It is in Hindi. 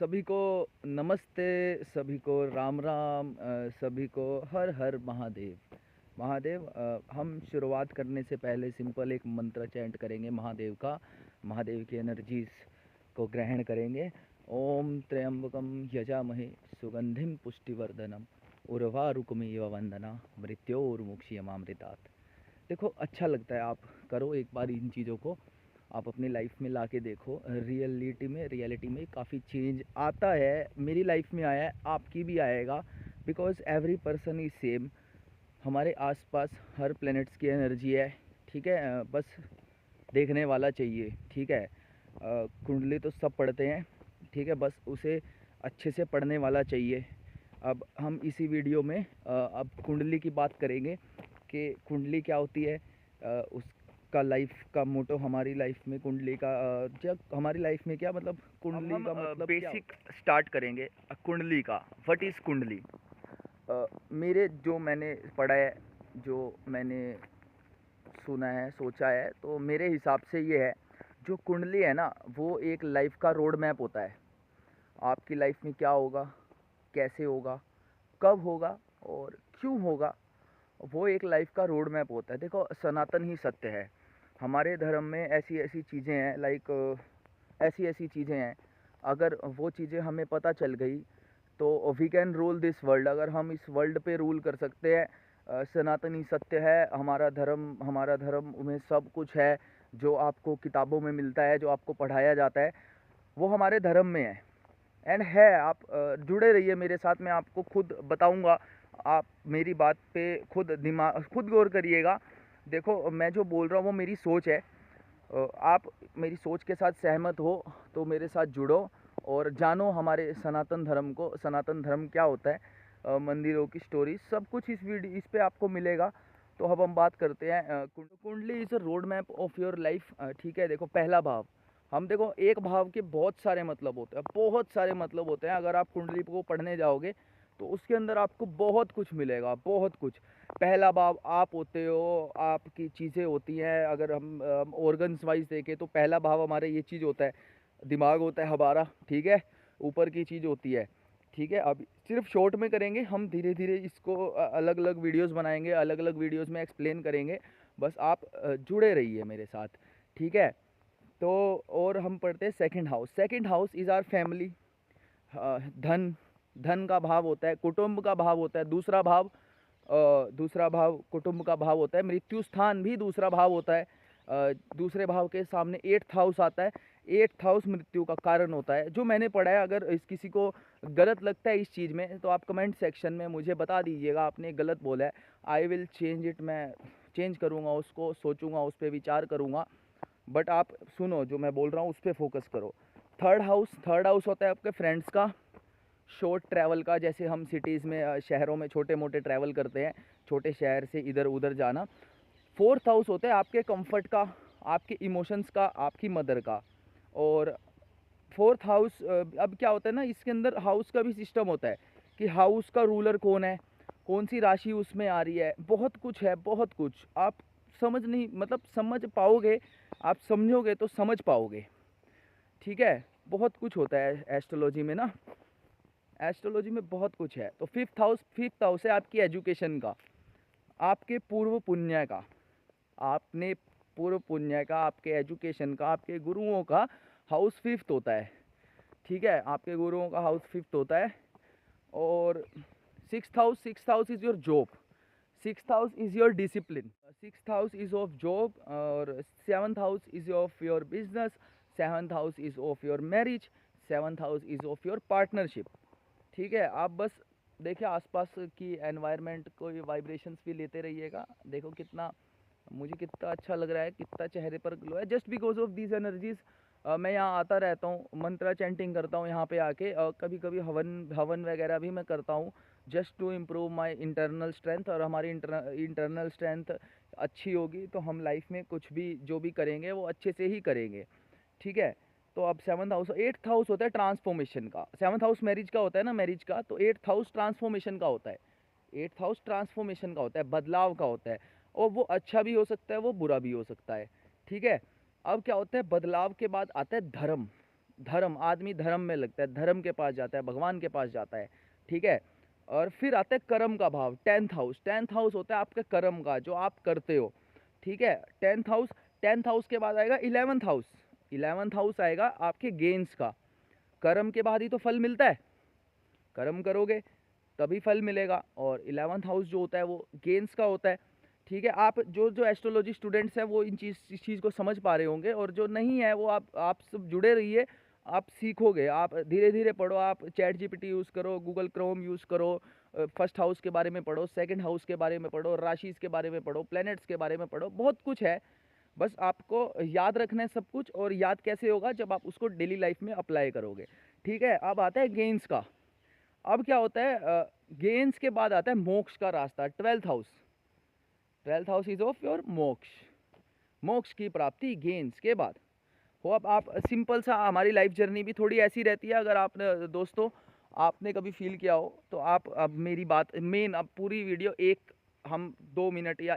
सभी को नमस्ते, सभी को राम राम, सभी को हर हर महादेव। महादेव, हम शुरुआत करने से पहले सिंपल एक मंत्र चैंट करेंगे महादेव का। महादेव की एनर्जीज को ग्रहण करेंगे। ओम त्र्यंबकम यजामहे सुगंधिम पुष्टिवर्धनम उर्वारुकमिव वंदना मृत्योर्मुक्षीयमामृतात्। देखो, अच्छा लगता है, आप करो एक बार इन चीज़ों को, आप अपनी लाइफ में ला के देखो। रियलिटी में काफ़ी चेंज आता है। मेरी लाइफ में आया है, आपकी भी आएगा। Because every person is same. हमारे आसपास हर प्लैनेट्स की एनर्जी है, ठीक है। बस देखने वाला चाहिए, ठीक है। कुंडली तो सब पढ़ते हैं, ठीक है, बस उसे अच्छे से पढ़ने वाला चाहिए। अब हम इसी वीडियो में अब कुंडली की बात करेंगे कि कुंडली क्या होती है। उसका लाइफ का मोटो, हमारी लाइफ में कुंडली का जब हमारी लाइफ में क्या मतलब, कुंडली का मतलब बेसिक स्टार्ट करेंगे कुंडली का। व्हाट इज़ कुंडली? मेरे जो मैंने पढ़ा है, जो मैंने सुना है, सोचा है, तो मेरे हिसाब से ये है, जो कुंडली है ना, वो एक लाइफ का रोड मैप होता है। आपकी लाइफ में क्या होगा, कैसे होगा, कब होगा और क्यों होगा, वो एक लाइफ का रोड मैप होता है। देखो, सनातन ही सत्य है। हमारे धर्म में ऐसी ऐसी चीज़ें हैं, लाइक ऐसी ऐसी चीज़ें हैं, अगर वो चीज़ें हमें पता चल गई तो we can rule this world. अगर हम इस वर्ल्ड पे रूल कर सकते हैं, सनातनी सत्य है हमारा धर्म में सब कुछ है जो आपको किताबों में मिलता है, जो आपको पढ़ाया जाता है, वो हमारे धर्म में है। एंड है, आप जुड़े रहिए मेरे साथ, मैं आपको खुद बताऊंगा। आप मेरी बात पे खुद गौर करिएगा। देखो, मैं जो बोल रहा हूँ वो मेरी सोच है। आप मेरी सोच के साथ सहमत हो तो मेरे साथ जुड़ो और जानो हमारे सनातन धर्म को। सनातन धर्म क्या होता है, मंदिरों की स्टोरी, सब कुछ इस पे आपको मिलेगा। तो अब हम बात करते हैं कुंडली is a road map of your life, ठीक है। देखो, पहला भाव, हम देखो एक भाव के बहुत सारे मतलब होते हैं, बहुत सारे मतलब होते हैं। अगर आप कुंडली को पढ़ने जाओगे तो उसके अंदर आपको बहुत कुछ मिलेगा, बहुत कुछ। पहला भाव आप होते हो, आपकी चीज़ें होती हैं। अगर हम ऑर्गन्स वाइज देखें तो पहला भाव हमारे ये चीज़ होता है, दिमाग होता है हमारा, ठीक है। ऊपर की चीज़ होती है, ठीक है। अब सिर्फ शॉर्ट में करेंगे हम, धीरे धीरे इसको अलग अलग वीडियोस बनाएंगे, अलग अलग वीडियोस में एक्सप्लेन करेंगे। बस आप जुड़े रहिए मेरे साथ, ठीक है। तो और हम पढ़ते हैं second house. Second house is our family. धन, धन का भाव होता है, कुटुंब का भाव होता है। दूसरा भाव कुटुंब का भाव होता है। मृत्यु स्थान भी दूसरा भाव होता है। दूसरे भाव के सामने एट्थ हाउस आता है। एट्थ हाउस मृत्यु का कारण होता है, जो मैंने पढ़ा है। अगर इस किसी को गलत लगता है इस चीज़ में तो आप कमेंट सेक्शन में मुझे बता दीजिएगा, आपने गलत बोला है। आई विल चेंज इट, मैं चेंज करूँगा उसको, सोचूंगा, उस पर विचार करूँगा। बट आप सुनो, जो मैं बोल रहा हूँ उस पर फोकस करो। थर्ड हाउस होता है आपके फ्रेंड्स का, शॉर्ट ट्रैवल का। जैसे हम सिटीज़ में, शहरों में छोटे मोटे ट्रैवल करते हैं, छोटे शहर से इधर उधर जाना। फोर्थ हाउस होता है आपके कंफर्ट का, आपके इमोशंस का, आपकी मदर का। और फोर्थ हाउस, अब क्या होता है ना, इसके अंदर हाउस का भी सिस्टम होता है कि हाउस का रूलर कौन है, कौन सी राशि उसमें आ रही है, बहुत कुछ है, बहुत कुछ। आप समझ नहीं, मतलब समझ पाओगे, आप समझोगे तो समझ पाओगे, ठीक है। बहुत कुछ होता है एस्ट्रोलॉजी में ना, एस्ट्रोलॉजी में बहुत कुछ है। तो फिफ्थ हाउस है आपकी एजुकेशन का, आपके पूर्व पुण्य का। आपने पूर्व पुण्य का, आपके एजुकेशन का, आपके गुरुओं का हाउस फिफ्थ होता है, ठीक है। आपके गुरुओं का हाउस फिफ्थ होता है। और sixth house is your job. Sixth house is your discipline. Sixth house is of job. और seventh house is of your business. Seventh house is of your marriage. Seventh house is of your partnership, ठीक है। आप बस देखिए आसपास की एनवायरनमेंट को, ये वाइब्रेशंस भी लेते रहिएगा। देखो कितना, मुझे कितना अच्छा लग रहा है, कितना चेहरे पर ग्लो है, just because of these energies. मैं यहाँ आता रहता हूँ, मंत्रा चैंटिंग करता हूँ यहाँ पे आके, कभी कभी हवन हवन वगैरह भी मैं करता हूँ, just to improve my internal strength. और हमारी इंटरनल स्ट्रेंथ अच्छी होगी तो हम लाइफ में कुछ भी जो भी करेंगे वो अच्छे से ही करेंगे, ठीक है। तो अब सेवन्थ हाउस, एट्थ हाउस होता है ट्रांसफॉर्मेशन का। सेवन्थ हाउस मैरिज का होता है ना, मैरिज का। तो एट्थ हाउस ट्रांसफॉर्मेशन का होता है। एट्थ हाउस ट्रांसफॉर्मेशन का होता है, बदलाव का होता है। और वो अच्छा भी हो सकता है, वो बुरा भी हो सकता है, ठीक है। अब क्या होता है, बदलाव के बाद आता है धर्म। धर्म, आदमी धर्म में लगता है, धर्म के पास जाता है, भगवान के पास जाता है, ठीक है। और फिर आता है कर्म का भाव, 10th हाउस। 10th हाउस होता है आपके कर्म का, जो आप करते हो, ठीक है। 10th हाउस, 10th हाउस के बाद आएगा 11th हाउस। 11th हाउस आएगा आपके गेन्स का। कर्म के बाद ही तो फल मिलता है, कर्म करोगे तभी फल मिलेगा। और 11th हाउस जो होता है वो गेन्स का होता है, ठीक है। आप जो जो एस्ट्रोलॉजी स्टूडेंट्स हैं वो इस चीज़ को समझ पा रहे होंगे, और जो नहीं है वो आप सब जुड़े रहिए, आप सीखोगे। आप धीरे धीरे पढ़ो, आप चैट जीपीटी यूज़ करो, गूगल क्रोम यूज़ करो, फर्स्ट हाउस के बारे में पढ़ो, सेकंड हाउस के बारे में पढ़ो, राशिज़ के बारे में पढ़ो, प्लैनेट्स के बारे में पढ़ो, बहुत कुछ है। बस आपको याद रखना है सब कुछ। और याद कैसे होगा, जब आप उसको डेली लाइफ में अप्लाई करोगे, ठीक है। अब आता है गेन्स का। अब क्या होता है, गेन्स के बाद आता है मोक्ष का रास्ता, 12th house. 12th house is of your मोक्ष, मोक्ष की प्राप्ति गेन्स के बाद हो। अब आप सिंपल सा, हमारी लाइफ जर्नी भी थोड़ी ऐसी रहती है। अगर आपने दोस्तों आपने कभी फील किया हो तो आप अब मेरी बात मेन, अब पूरी वीडियो एक हम 2 मिनट या